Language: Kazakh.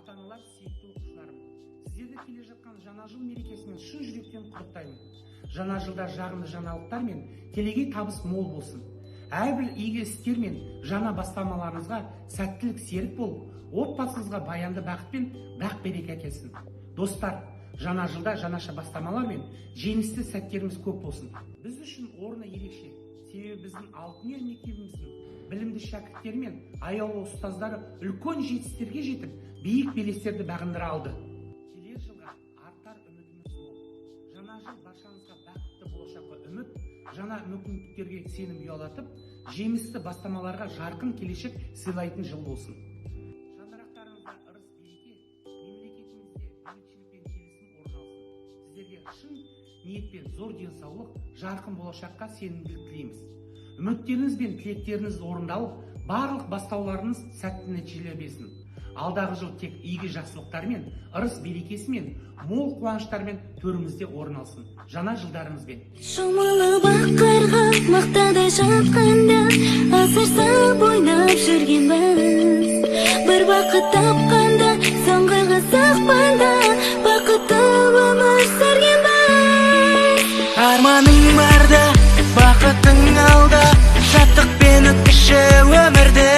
ата-аналар, сүйікті оқушыларым, сіздерді келе жатқан жаңа жыл мерекесімен шын жүректен құттықтаймын. Жаңа жылда жағымды жаңалықтар мен келеге табыс мол болсын. Әрбір игі істер мен жаңа бастамаларыңызға сәттілік серік болып, отбасыңызға баянды бақыт пен бақ-береке әкелсін. Достар, жаңа жылда жаңаша бастамалар мен жеңісті сәттеріміз көп болсын. Біз үшін орны ерекше. Себебі біздің алтын ел мектебіміздің білімді шәкірттері мен аяулы ұстаздары үлкен жетістіктерге жетіп, биік белестерді бағындыра алды. Келер жылға артар үмітіміз мол. Жаңа жыл баршаңызға бақытты болашаққа үміт, жаңа мүмкіндіктерге сенім ұялатып, жемісті бастамаларға жарқын келешек сыйлайтын жыл болсын. Шаңырақтарыңызда ырыс береке, мемлекетімізде бейбітшілік пен келісім орын алсын. Сіздерге шын ниетпен зор денсаулық, жарқын болашаққа сенімділік тілейміз. Үміттеріңіз бен тілектеріңіз орындалып, барлық бастауларыңыз сәтті нәтижелер берсін. Алдағы жыл тек игі жақсылықтармен, ырыс берекесімен, мол қуаныштармен төрімізде орын алсын. Жаңа жылдарыңызбен. Шомылы бақырға мақтадай жатқанда, асырсап ойнап жүргенбіз. Бір бақыт тапқанда, соңғы қызықпанда, бақытты өмір сүргенбіз. Арманың барда, бақытың алда, шаттықпен өткізші өмірді.